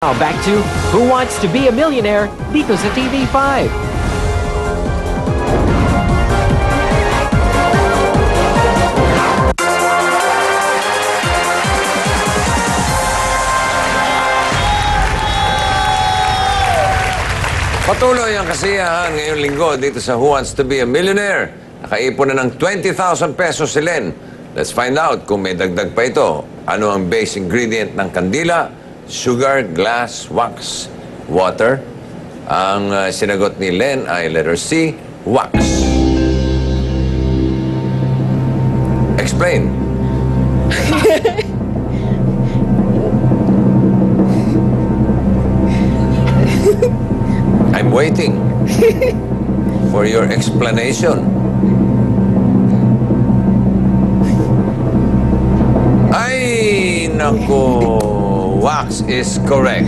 Now back to Who Wants to Be a Millionaire dito sa TV5. Patuloy ang kasiyahan ngayong linggo dito sa Who Wants to Be a Millionaire. Nakaipon na ng 20,000 pesos si Len. Let's find out kung may dagdag pa ito. Ano ang base ingredient ng kandila? Sugar, glass, wax, water. Ang sinagot ni Len ay letter C, wax. Explain. I'm waiting for your explanation. Ay, nako. Wax is correct.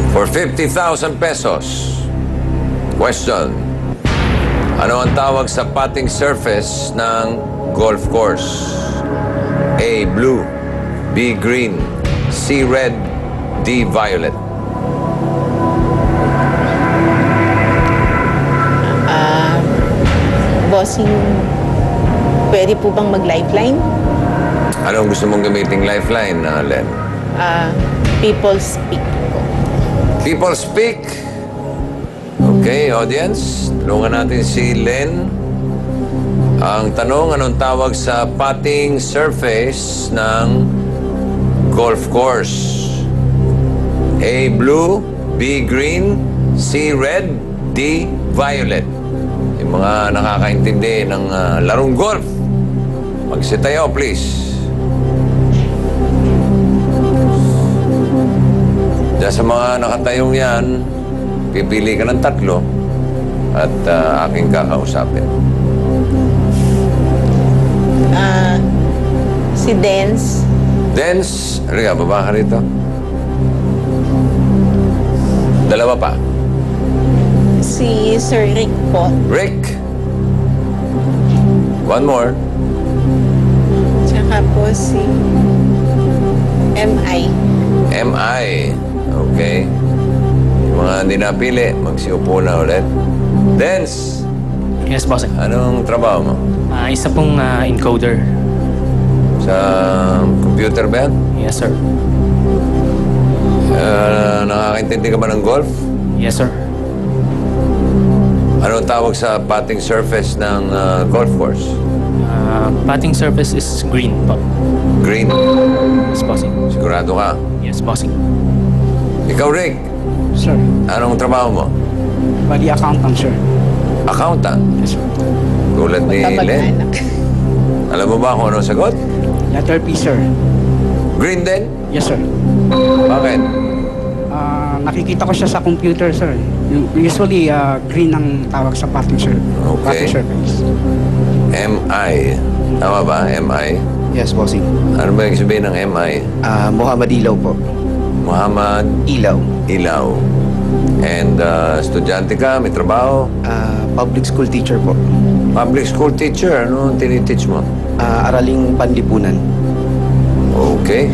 For 50,000 pesos. Question. Ano ang tawag sa putting surface ng golf course? A. Blue. B. Green. C. Red. D. Violet. Bossing, pwede po bang mag-lifeline? Anong gusto mong gamiting lifeline, Len? People speak po. People speak. Okay, audience. Tulungan natin si Len. Ang tanong, anong tawag sa putting surface ng golf course? A. Blue. B. Green. C. Red. D. Violet. Yung mga nakakaintindi ng larong golf, magsitayo, please. Diyan sa mga nakatayong yan, pipili ka ng tatlo at aking kakausapin. Si Dance. Dance, Riga, baba ka rito. Dalawa pa. Si Sir Rick po. Rick. One more. Tsaka po si M.I. M.I. Okay. Yung mga hindi napili, magsiupo na ulit. Dance. Yes, boss. Anong trabaho mo? Isa pong encoder. Sa computer ba yan? Yes, sir. Nakakaintindi ka ba ng golf? Yes, sir. Anong tawag sa putting surface ng golf course? Putting surface is green po. Green. Yes, bossing. Sigurado ka? Yes, bossing. Ikaw, Rick. Sir, Anong trabaho mo? bali accountant, sir. Accountant. Yes, sir. Tulad ni Len. Kamag-anak. Alam mo ba kung anong sagot? Letter P, sir. Green din? Yes, sir. Bakit? Nakikita ko siya sa computer, sir. Usually, green ang tawag sa putting, sir. Okay. Putting surface. M.I. Tama ba? M.I.? Yes, bossing. Ano ba yung sabihin ng M.I.? Muhammad Ilaw po. Muhammad Ilaw. Ilaw. And estudyante ka, may trabaho? Public school teacher po. Public school teacher, ano tiniteach mo? Araling panlipunan. Okay.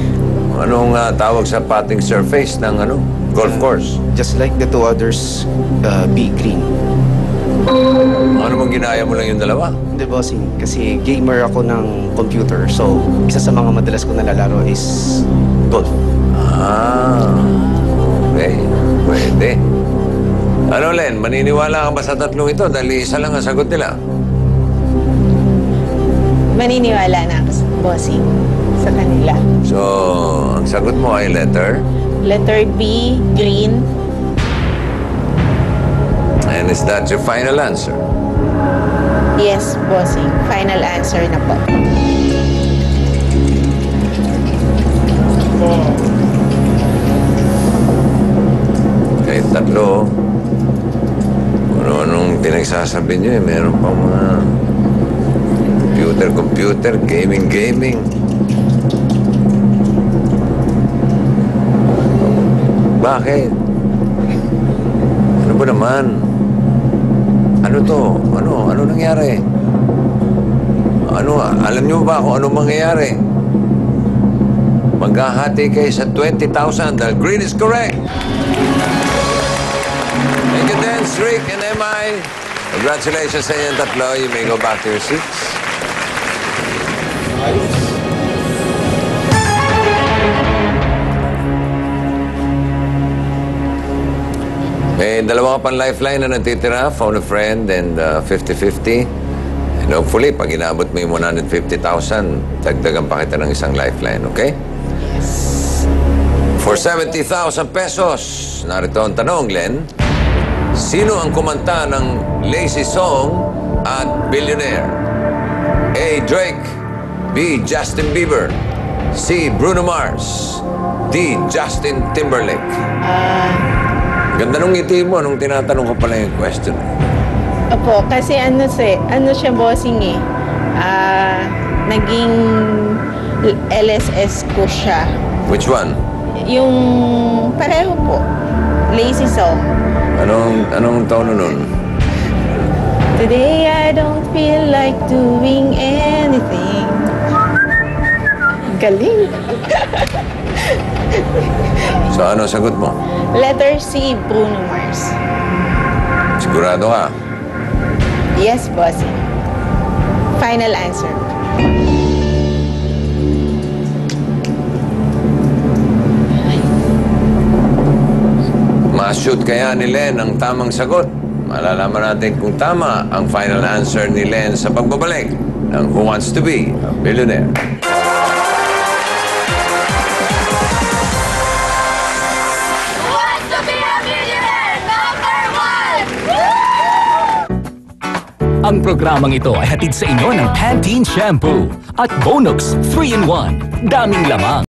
Anong tawag sa putting surface ng golf course? Just like the two others, B, green. Ano mong ginaya mo lang yung dalawa? Hindi, bossing. Kasi gamer ako ng computer. So, isa sa mga madalas ko nalalaro is golf. Okay. Pwede. Ano, Len? Maniniwala ka ba sa tatlong ito? Dahil isa lang ang sagot nila. Maniniwala na ako sa bossing sa kanila. So, ang sagot mo ay letter. Letter B, green. And is that your final answer? Yes, bossing. Final answer na po. Kahit tatlo, ano-anong pinagsasabi niyo eh. Meron pang mga computer, gaming. Bakit? Ano ba naman? Ano to? Ano nangyari? Alam niyo ba kung ano mangyayari? Maghahati kayo sa 20,000 dahil green is correct. Thank you, Dance, Rick, and MI. Congratulations sa inyong tatlo. You may go back to your seats. May dalawa ka pang lifeline na natitira, phone a friend, and 50-50. And hopefully, pag inabot mo yung 150,000, dagdagan pa kita ng isang lifeline, okay? For 70,000 pesos, narito ang tanong, Len. Sino ang kumanta ng Lazy Song at Billionaire? A. Drake, B. Justin Bieber, C. Bruno Mars, D. Justin Timberlake. Ganda nung ngiti mo nung tinatanong ko pala yung question. Opo, kasi ano siya bossing eh. Naging LSS ko siya. Which one? Yung pareho po. Lazy Song. Anong tono nun? Today I don't feel like doing anything. Galing. So ano sagot mo? Letter C, Bruno Mars. Sigurado ka? Yes, bossing. Final answer. Ma-shoot kaya ni Len ang tamang sagot? Malalaman natin kung tama ang final answer ni Len sa pagbabalik ng Who Wants to Be a Billionaire. Ang programang ito ay hatid sa inyo ng Pantene Shampoo at Bonux 3-in-1. Daming lamang.